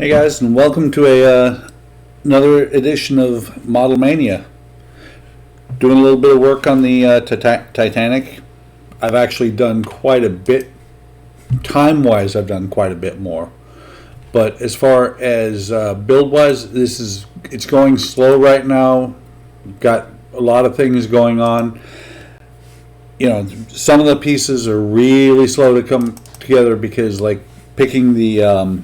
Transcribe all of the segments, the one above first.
Hey guys, and welcome to another edition of Model Mania. Doing a little bit of work on the Titanic. I've actually done quite a bit. Time-wise, I've done quite a bit more. But as far as build-wise, it's going slow right now. Got a lot of things going on. You know, some of the pieces are really slow to come together because, like, picking the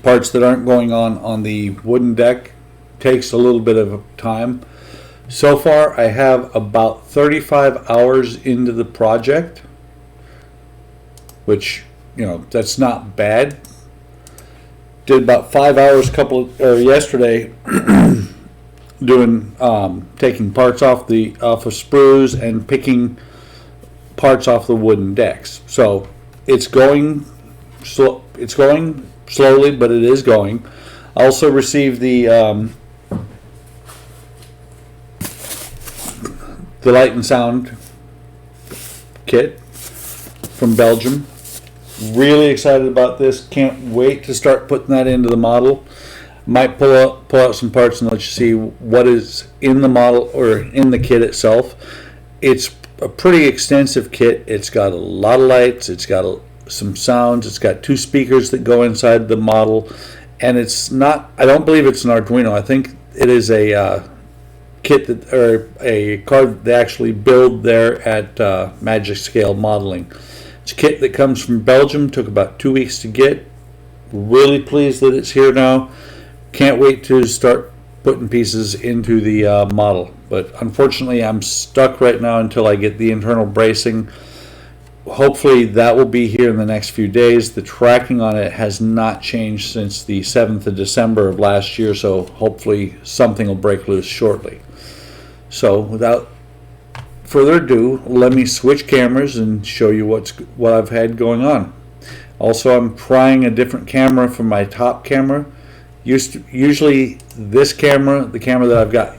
parts that aren't going on the wooden deck takes a little bit of time. So far, I have about 35 hours into the project, which, you know, that's not bad. Did about 5 hours yesterday doing taking parts off of sprues and picking parts off the wooden decks. So it's going slow. It's going slowly, but it is going. I also received the light and sound kit from Belgium. Really excited about this. Can't wait to start putting that into the model. Might pull out some parts and let you see what is in the model or in the kit itself. It's a pretty extensive kit. It's got a lot of lights. It's got some sounds. It's got 2 speakers that go inside the model, and it's not. I don't believe it's an Arduino. I think it is a kit or a card they actually build there at Magic Scale Modeling. It's a kit that comes from Belgium. Took about 2 weeks to get. Really pleased that it's here now. Can't wait to start putting pieces into the model. But unfortunately, I'm stuck right now until I get the internal bracing. Hopefully that will be here in the next few days. The tracking on it has not changed since the 7th of December of last year, so hopefully something will break loose shortly. So without further ado, let me switch cameras and show you what I've had going on. Also, I'm trying a different camera for my top camera. Usually this camera, the camera that I've got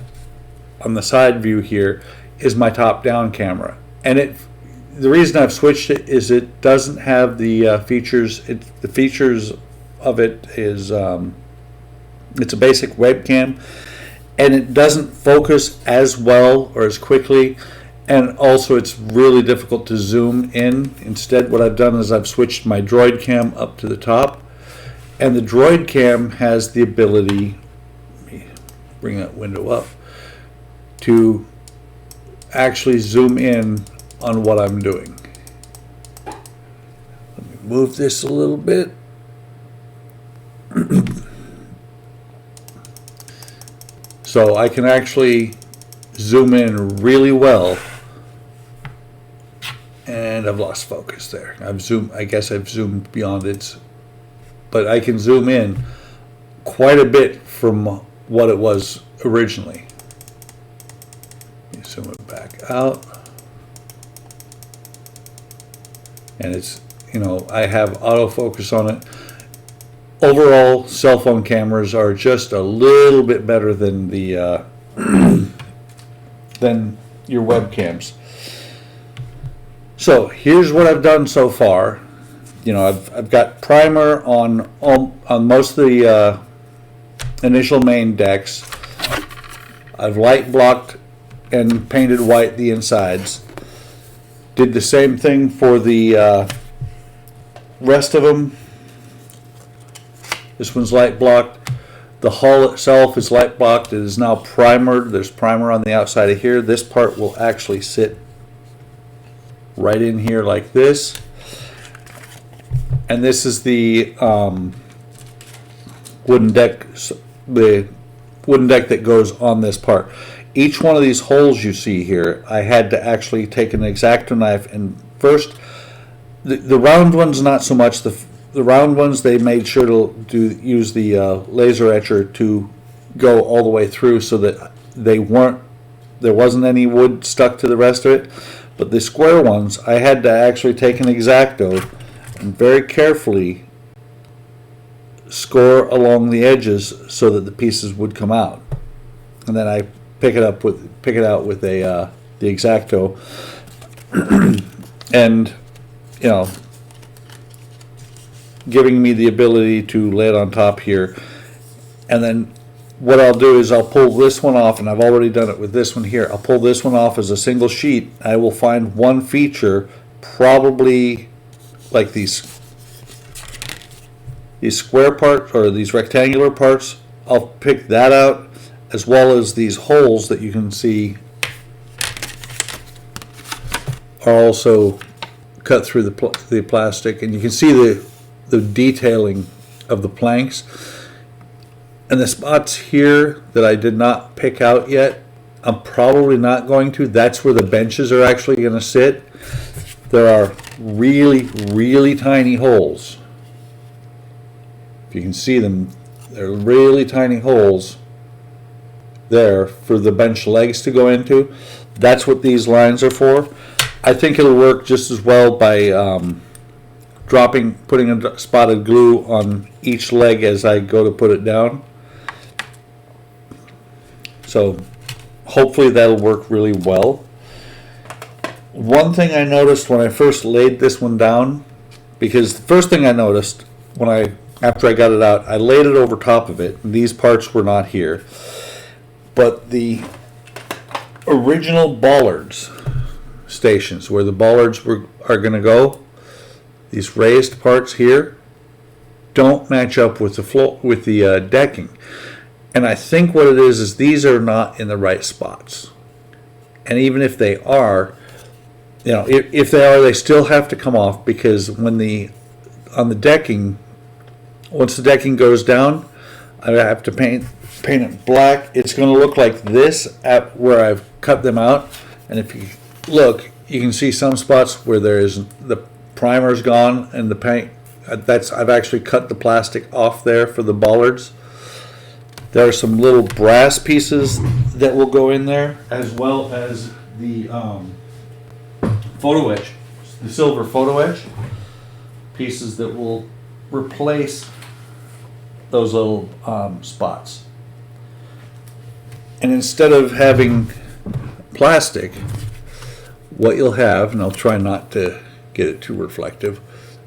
on the side view here, is my top-down camera, and the reason I've switched it is it doesn't have the features. The features of it is it's a basic webcam, and it doesn't focus as well or as quickly, and also it's really difficult to zoom in. Instead, what I've done is I've switched my Droid Cam up to the top, and the Droid Cam has the ability, let me bring that window up, to actually zoom in on what I'm doing. Let me move this a little bit. So I can actually zoom in really well. And I've lost focus there. I guess I've zoomed beyond it. But I can zoom in quite a bit from what it was originally. Let me zoom it back out. And it's, you know, I have autofocus on it. Overall, cell phone cameras are just a little bit better than the than your webcams. So here's what I've done so far. You know, I've got primer on most of the initial main decks. I've light blocked and painted white the insides. Did the same thing for the rest of them. This one's light blocked. The hull itself is light blocked. It is now primered. There's primer on the outside of here. This part will actually sit right in here like this. And this is the wooden deck. The wooden deck that goes on this part. Each one of these holes you see here, I had to actually take an X-Acto knife and first, the round ones not so much. The round ones they made sure to use the laser etcher to go all the way through so that there wasn't any wood stuck to the rest of it. But the square ones, I had to actually take an X-Acto and very carefully score along the edges so that the pieces would come out, and then I pick it out with the X-Acto, and you know, giving me the ability to lay it on top here. And then what I'll do is I'll pull this one off, and I've already done it with this one here. I'll pull this one off as a single sheet. I will find one feature, probably like these square parts or these rectangular parts. I'll pick that out, as well as these holes that you can see are also cut through the plastic, and you can see the detailing of the planks. And the spots here that I did not pick out yet, I'm probably not going to. That's where the benches are actually going to sit. There are really, really tiny holes. If you can see them, they're really tiny holes there for the bench legs to go into. That's what these lines are for. I think it'll work just as well by putting a spotted glue on each leg as I go to put it down. So hopefully that'll work really well. One thing I noticed when I first laid this one down, because the first thing I noticed after I got it out, I laid it over top of it, and these parts were not here. But the original bollards stations, where the bollards are going to go, these raised parts here, don't match up with the floor, with the decking. And I think what it is these are not in the right spots. And even if they are, if they are, they still have to come off, because on the decking, once the decking goes down, I have to paint it black. It's going to look like this at where I've cut them out. And if you look, you can see some spots where the primer's gone and the paint. I've actually cut the plastic off there for the bollards. There are some little brass pieces that will go in there, as well as the photo etch, the silver photo etch pieces that will replace those little spots. And instead of having plastic, what you'll have, and I'll try not to get it too reflective,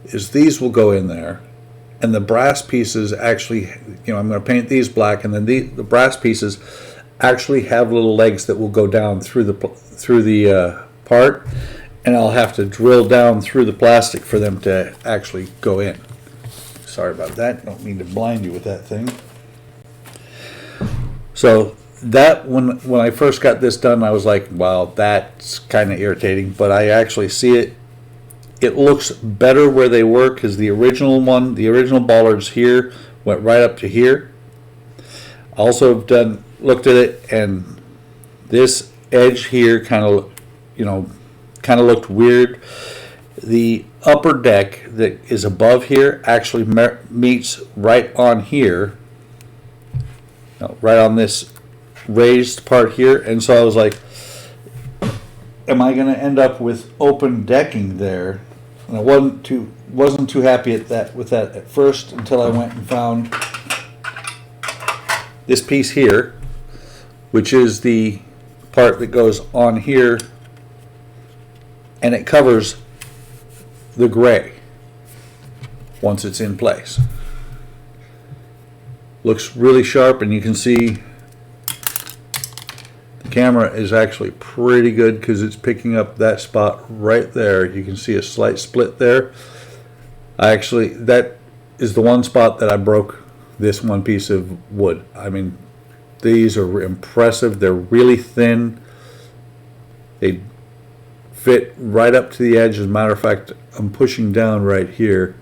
is these will go in there. And the brass pieces actually, I'm going to paint these black, and then the brass pieces actually have little legs that will go down through the part, and I'll have to drill down through the plastic for them to actually go in. Sorry about that. Don't mean to blind you with that thing. So that when I first got this done, I was like, wow, that's kind of irritating. But I actually see it. It looks better where they were, because the original bollards here went right up to here. Also looked at it, and this edge here kind of looked weird. The upper deck that is above here actually meets right on here, right on this raised part here, and so I was like, am I going to end up with open decking there? And I wasn't too happy with that at first, until I went and found this piece here, which is the part that goes on here, and it covers the gray once it's in place. Looks really sharp, and you can see the camera is actually pretty good, because it's picking up that spot right there. You can see a slight split there. That is the one spot that I broke this one piece of wood. I mean, these are impressive. They're really thin. They fit right up to the edge. As a matter of fact, I'm pushing down right here.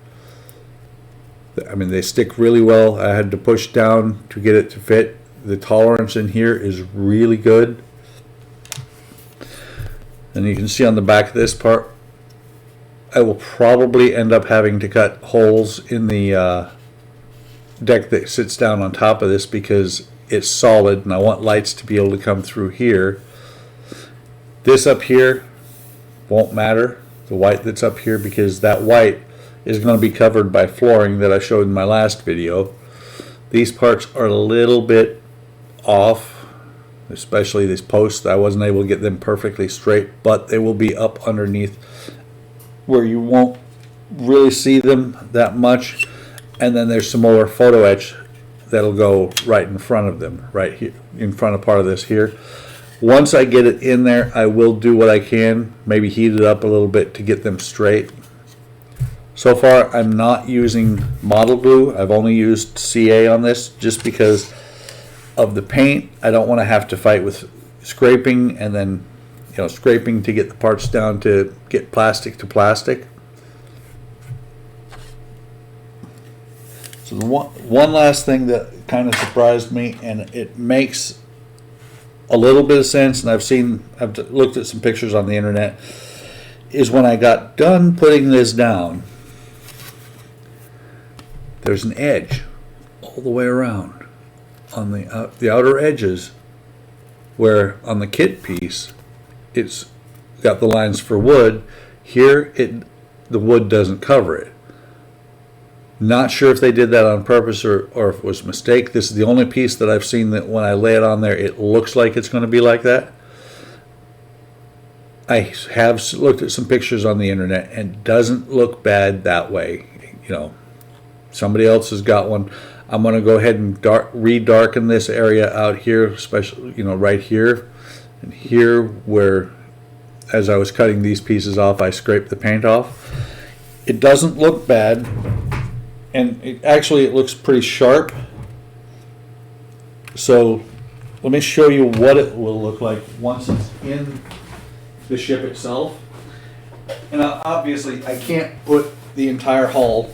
I mean, they stick really well. I had to push down to get it to fit. The tolerance in here is really good. And you can see on the back of this part, I will probably end up having to cut holes in the deck that sits down on top of this, because it's solid and I want lights to be able to come through here. This up here won't matter, the white that's up here, because that white is going to be covered by flooring that I showed in my last video. These parts are a little bit off, especially these posts. I wasn't able to get them perfectly straight, but they will be up underneath where you won't really see them that much. And then there's some more photo etch that'll go right in front of them, right here, in front of part of this here. Once I get it in there, I will do what I can, maybe heat it up a little bit to get them straight. So far, I'm not using model glue. I've only used CA on this just because of the paint. I don't want to have to fight with scraping and then, you know, scraping to get the parts down to get plastic to plastic. So the one last thing that kind of surprised me, and it makes a little bit of sense, and I've looked at some pictures on the internet, is when I got done putting this down, there's an edge all the way around on the outer edges, where on the kit piece it's got the lines for wood. Here the wood doesn't cover it. Not sure if they did that on purpose or if it was a mistake. This is the only piece that I've seen that when I lay it on there, it looks like it's going to be like that. I have looked at some pictures on the internet, and it doesn't look bad that way. You know, somebody else has got one. I'm going to go ahead and redarken this area out here, especially, you know, right here and here, where as I was cutting these pieces off, I scraped the paint off. It doesn't look bad. And it looks pretty sharp. So let me show you what it will look like once it's in the ship itself. And obviously I can't put the entire hull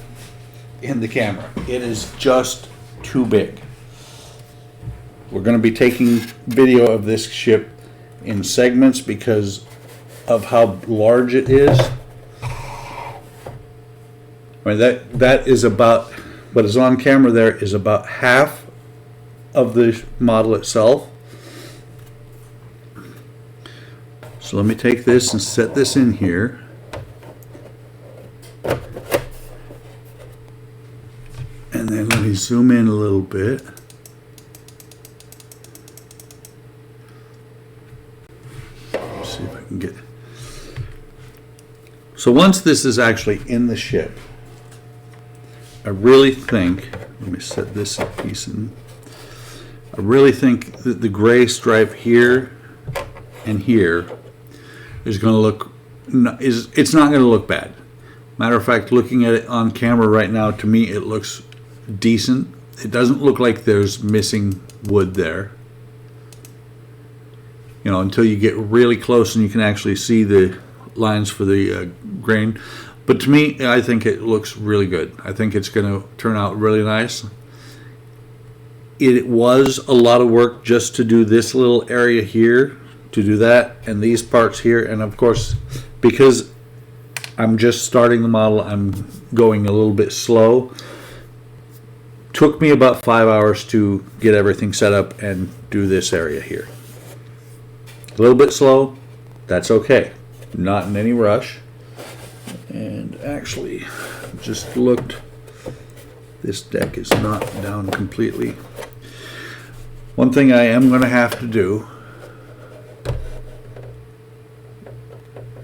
in the camera. It is just too big. We're going to be taking video of this ship in segments because of how large it is. I mean, that is about, what is on camera there is about half of the model itself. So let me take this and set this in here. And then let me zoom in a little bit. Let's see if I can get. So once this is actually in the ship, I really think, let me set this piece in. I really think that the gray stripe here and here is going to look, it's not going to look bad. Matter of fact, looking at it on camera right now, to me it looks decent. It doesn't look like there's missing wood there. You know, until you get really close and you can actually see the lines for the grain. But to me, I think it looks really good. I think it's going to turn out really nice. It was a lot of work just to do this little area here, to do that, and these parts here. And of course, because I'm just starting the model, I'm going a little bit slow. Took me about 5 hours to get everything set up and do this area here. A little bit slow, that's okay. Not in any rush. And actually, just looked, this deck is not down completely. One thing I am going to have to do,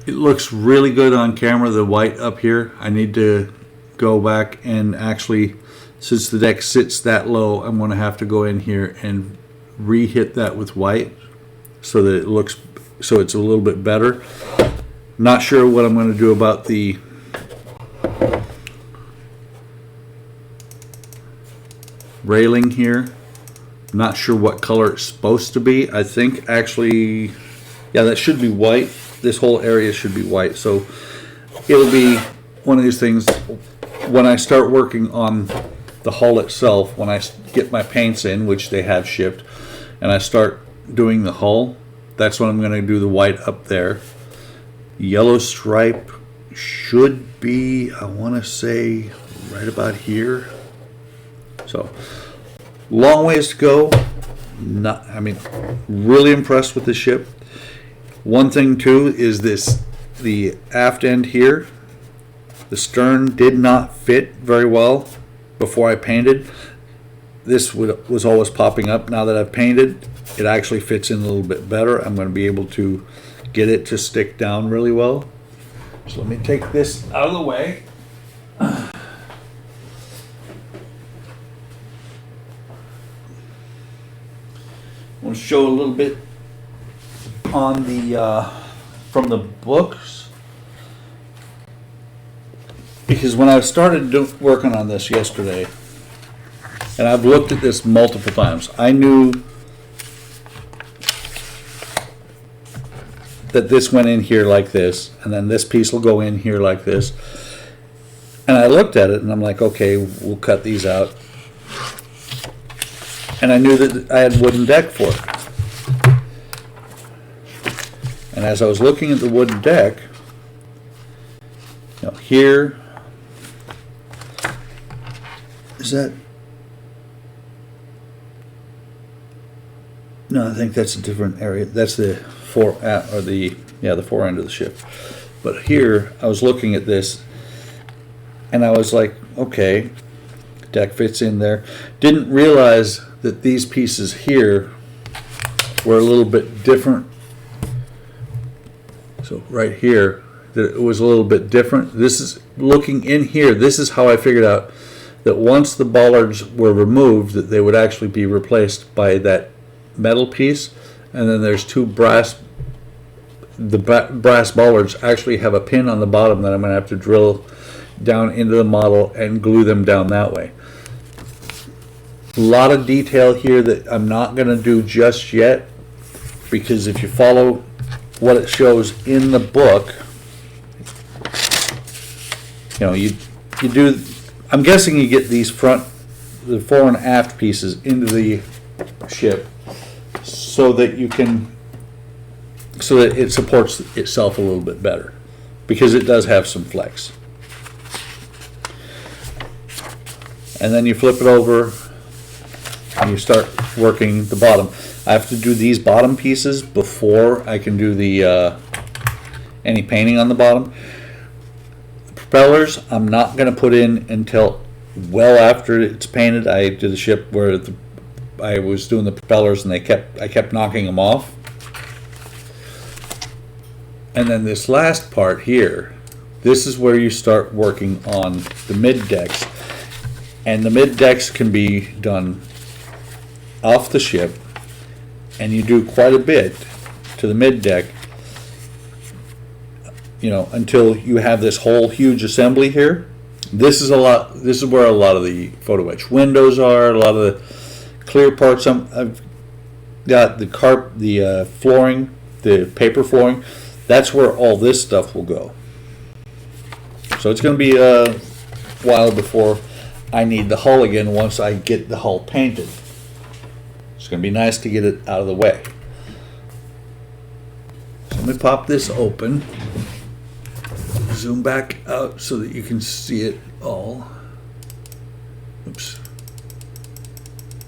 it looks really good on camera, the white up here. I need to go back and actually, since the deck sits that low, I'm going to have to go in here and re-hit that with white so that it looks, so it's a little bit better. Not sure what I'm going to do about the railing here. Not sure what color it's supposed to be. I think actually, yeah, that should be white. This whole area should be white. So it'll be one of these things when I start working on the hull itself, when I get my paints in, which they have shipped, and I start doing the hull, that's when I'm going to do the white up there. Yellow stripe should be, I want to say, right about here. So, long ways to go. Really impressed with the ship. One thing too is the aft end here. The stern did not fit very well before I painted. This was always popping up. Now that I've painted, it actually fits in a little bit better. I'm going to be able to get it to stick down really well. So let me take this out of the way. show a little bit on the from the books, because when I started working on this yesterday, and I've looked at this multiple times, I knew that this went in here like this, and then this piece will go in here like this. And I looked at it and I'm like, okay, we'll cut these out. And I knew that I had wooden deck for it. And as I was looking at the wooden deck, you know, here, is that? No, I think that's a different area. That's the fore end of the ship. But here, I was looking at this, and I was like, okay, deck fits in there. Didn't realize that these pieces here were a little bit different. So right here, that it was a little bit different. This is looking in here. This is how I figured out that once the bollards were removed, that they would actually be replaced by that metal piece. And then there's two brass. The brass bollards actually have a pin on the bottom that I'm going to have to drill down into the model and glue them down that way. A lot of detail here that I'm not going to do just yet, because if you follow what it shows in the book, you know, you do, I'm guessing you get these the fore and aft pieces into the ship so that you can, so that it supports itself a little bit better, because it does have some flex. And then you flip it over and you start working the bottom. I have to do these bottom pieces before I can do the any painting on the bottom. The propellers I'm not going to put in until well after it's painted. I did a ship where I was doing the propellers and I kept knocking them off. And then this last part here, this is where you start working on the mid decks. And the mid decks can be done off the ship, and you do quite a bit to the mid deck, you know, until you have this whole huge assembly here. This is where a lot of the photo etch windows are, a lot of the clear parts. I've got the flooring, the paper flooring. That's where all this stuff will go. So it's going to be a while before I need the hull again once I get the hull painted. It's going to be nice to get it out of the way. So let me pop this open. Zoom back out so that you can see it all. Oops.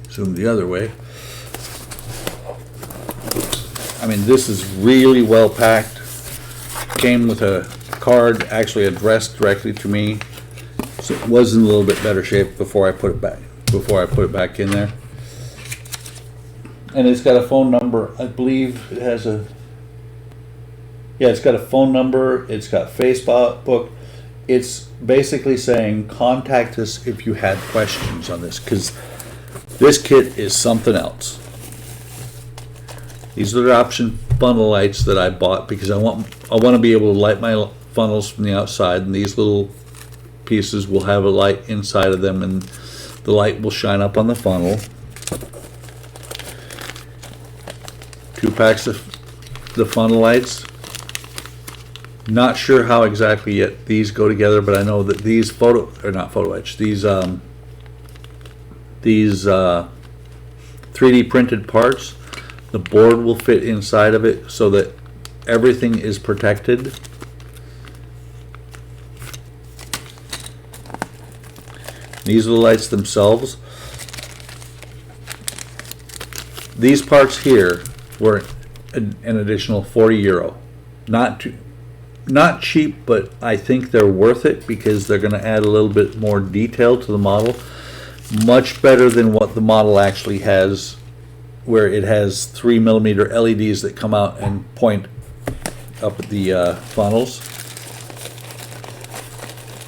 Zoom the other way. I mean, this is really well packed. Came with a card actually addressed directly to me. So it was in a little bit better shape before I put it back in there. And it's got a phone number. I believe it has it's got a phone number. It's got Facebook. It's basically saying contact us if you had questions on this, because this kit is something else. These are the option funnel lights that I bought because I want to be able to light my funnels from the outside, and these little pieces will have a light inside of them, and the light will shine up on the funnel. 2 packs of the funnel lights. Not sure how exactly yet these go together, but I know that these these 3D printed parts, the board will fit inside of it so that everything is protected. These are the lights themselves. These parts here were an additional €40. Not cheap, but I think they're worth it because they're going to add a little bit more detail to the model. Much better than what the model actually has, where it has 3mm LEDs that come out and point up at the funnels.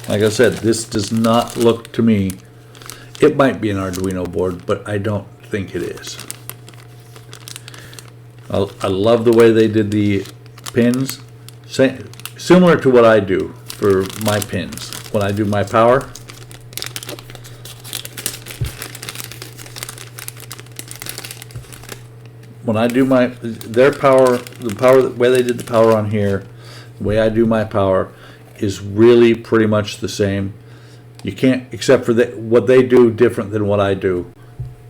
Like I said, this does not look to me, it might be an Arduino board, but I don't think it is. I love the way they did the pins, similar to what I do for my pins when I do my power. When I do their power, the way they did the power on here, the way I do my power is really pretty much the same. You can't, except for what they do different than what I do,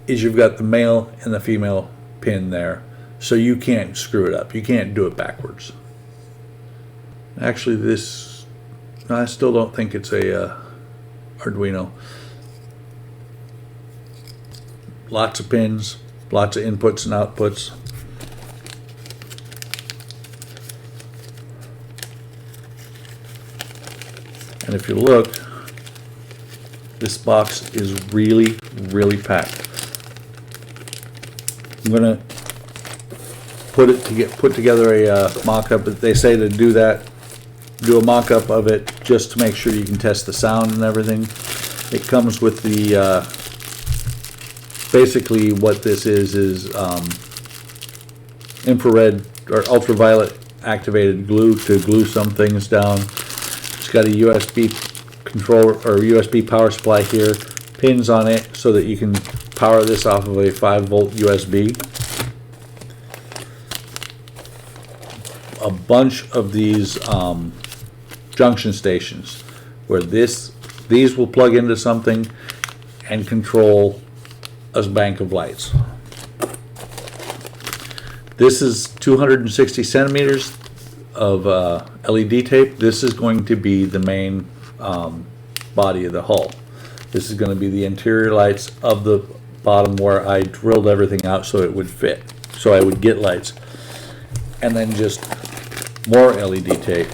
is you've got the male and the female pin there, so you can't screw it up. You can't do it backwards. Actually, I still don't think it's a Arduino. Lots of pins. Lots of inputs and outputs. And if you look, this box is really, really packed. I'm gonna put together a mock-up. They say to do that, do a mock-up of it just to make sure you can test the sound and everything. It comes with the basically what this is infrared or ultraviolet activated glue to glue some things down. It's got a USB controller or USB power supply here, pins on it so that you can power this off of a 5-volt USB. A bunch of these junction stations where these will plug into something and control a bank of lights. This is 260 centimeters of LED tape. This is going to be the main body of the hull. This is going to be the interior lights of the bottom where I drilled everything out so it would fit, so I would get lights. And then just more LED tape.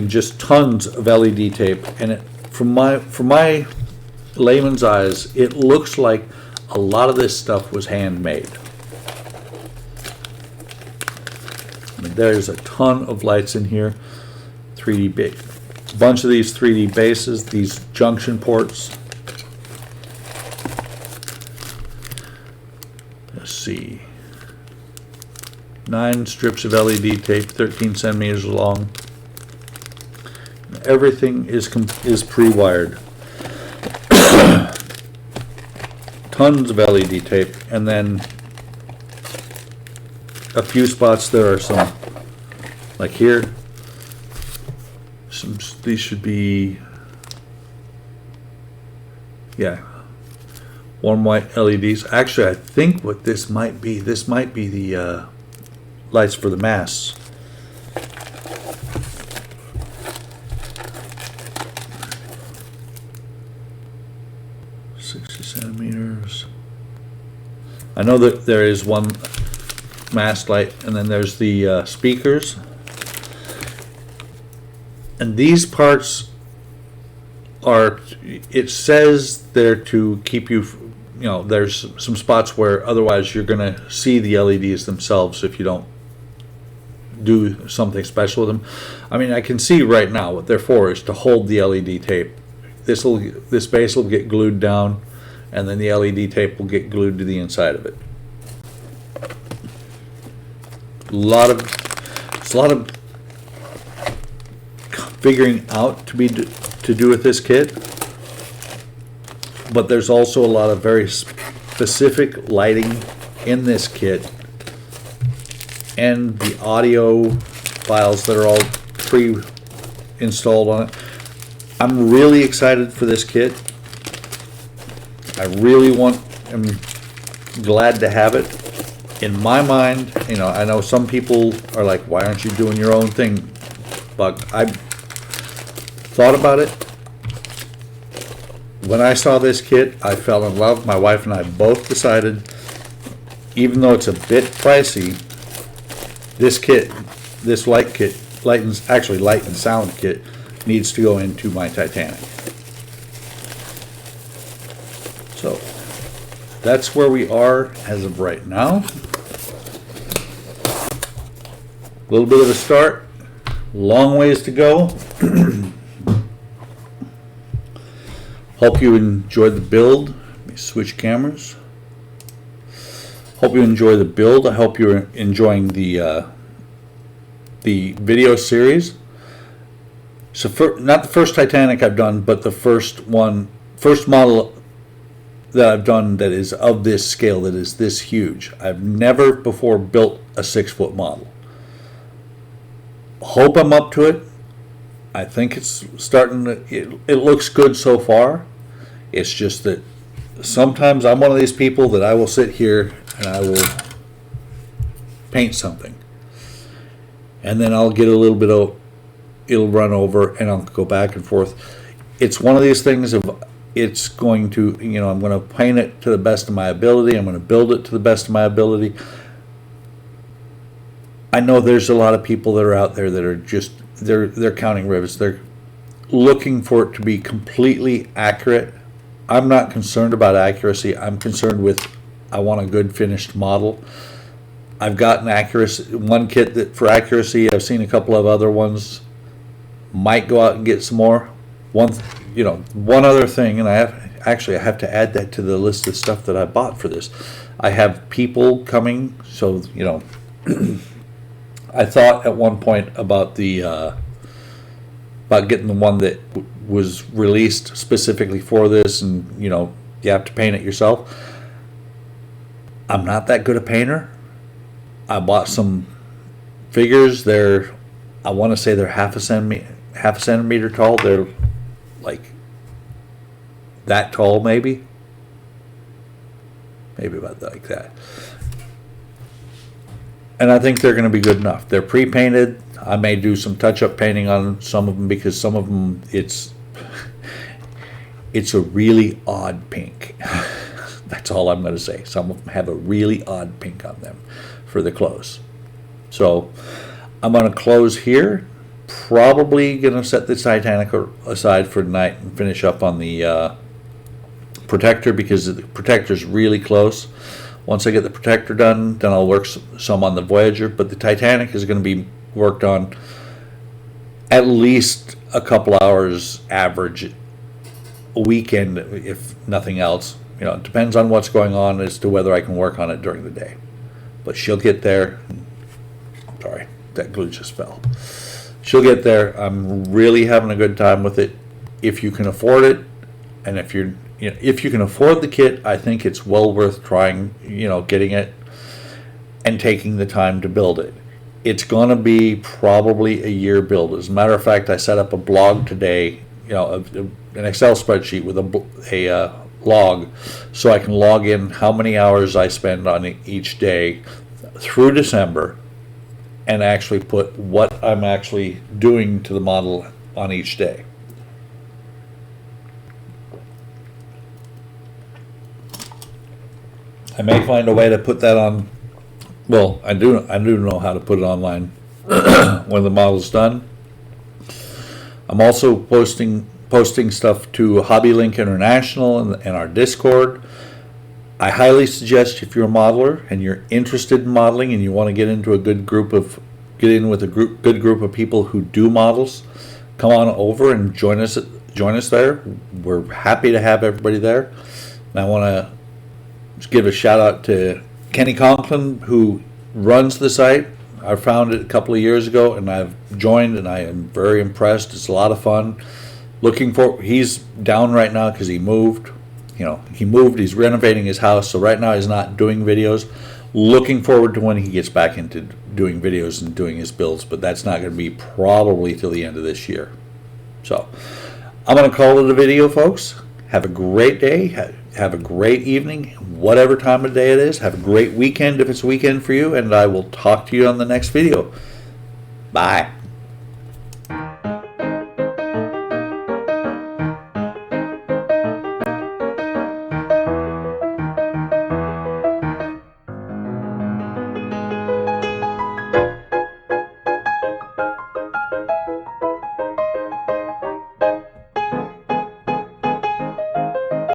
Just tons of LED tape. And from my layman's eyes, it looks like a lot of this stuff was handmade. There's a ton of lights in here. 3D big. A bunch of these 3D bases, these junction ports. Let's see. 9 strips of LED tape, 13 centimeters long. Everything is pre-wired. Tons of LED tape, and then a few spots there are some, like here. These should be, yeah, warm white LEDs. Actually, I think what this might be the lights for the masts. I know that there is one mast light, and then there's the speakers. And these parts are, it says they're to keep you, there's some spots where otherwise you're going to see the LEDs themselves if you don't do something special with them. I can see right now what they're for is to hold the LED tape. This base will get glued down, and then the LED tape will get glued to the inside of it. It's a lot of figuring out to do with this kit, but there's also a lot of very specific lighting in this kit, and the audio files that are all pre-installed on it. I'm really excited for this kit. I really am glad to have it. In my mind, I know some people are like, why aren't you doing your own thing, Buck? I thought about it. When I saw this kit, I fell in love. My wife and I both decided, even though it's a bit pricey, this light and sound kit needs to go into my Titanic. So that's where we are as of right now. A little bit of a start, long ways to go. Hope you enjoyed the build. Let me switch cameras. Hope you enjoy the build. I hope you're enjoying the video series. So not the first Titanic I've done, but the first model that I've done that is of this scale, that is this huge. I've never before built a 6-foot model. Hope I'm up to it. I think it's starting to, it looks good so far. It's just that sometimes I'm one of these people that I will sit here and I will paint something. And then I'll get a little bit of, it'll run over and I'll go back and forth. It's one of these things of, it's going to, you know, I'm going to paint it to the best of my ability. I'm going to build it to the best of my ability. I know there's a lot of people that are out there that are just, they're counting rivets. They're looking for it to be completely accurate. I'm not concerned about accuracy. I'm concerned with, I want a good finished model. I've gotten accuracy, one kit that for accuracy. I've seen a couple of other ones. Might go out and get some more. One other thing, and I have to add that to the list of stuff that I bought for this. I have people coming, so you know. I thought at one point about the about getting the one that was released specifically for this, and you know, you have to paint it yourself. I'm not that good a painter. I bought some figures. I want to say they're half a centimeter tall. They're like that tall, maybe about like that. And I think they're going to be good enough. They're pre-painted. I may do some touch-up painting on some of them because some of them it's a really odd pink. That's all I'm going to say. Some of them have a really odd pink on them for the clothes. So I'm going to close here. Probably going to set the Titanic aside for tonight and finish up on the protector because the protector's really close. Once I get the protector done, then I'll work some on the Voyager. But the Titanic is going to be worked on at least a couple hours average a weekend, if nothing else. You know, it depends on what's going on as to whether I can work on it during the day. But she'll get there. Sorry, that glue just fell. She'll get there. I'm really having a good time with it. If you can afford it, and if you can afford the kit, I think it's well worth trying, getting it and taking the time to build it. It's going to be probably a year build. As a matter of fact, I set up a blog today, an Excel spreadsheet with a log, so I can log in how many hours I spend on each day through December and actually put what I'm actually doing to the model on each day. I may find a way to put that on. Well, I do know how to put it online when the model's done. I'm also posting stuff to Hobby Link International and our Discord. I highly suggest if you're a modeler and you're interested in modeling and you want to get in with a good group of people who do models, come on over and join us there. We're happy to have everybody there. And I want to just give a shout out to Kenny Conklin, who runs the site. I found it a couple of years ago and I've joined and I am very impressed. It's a lot of fun. He's down right now because he moved. He's renovating his house, so right now he's not doing videos. Looking forward to when he gets back into doing videos and doing his builds, but that's not going to be probably till the end of this year. So I'm going to call it a video, folks. Have a great day. Have a great evening, whatever time of day it is. Have a great weekend if it's a weekend for you, and I will talk to you on the next video. Bye.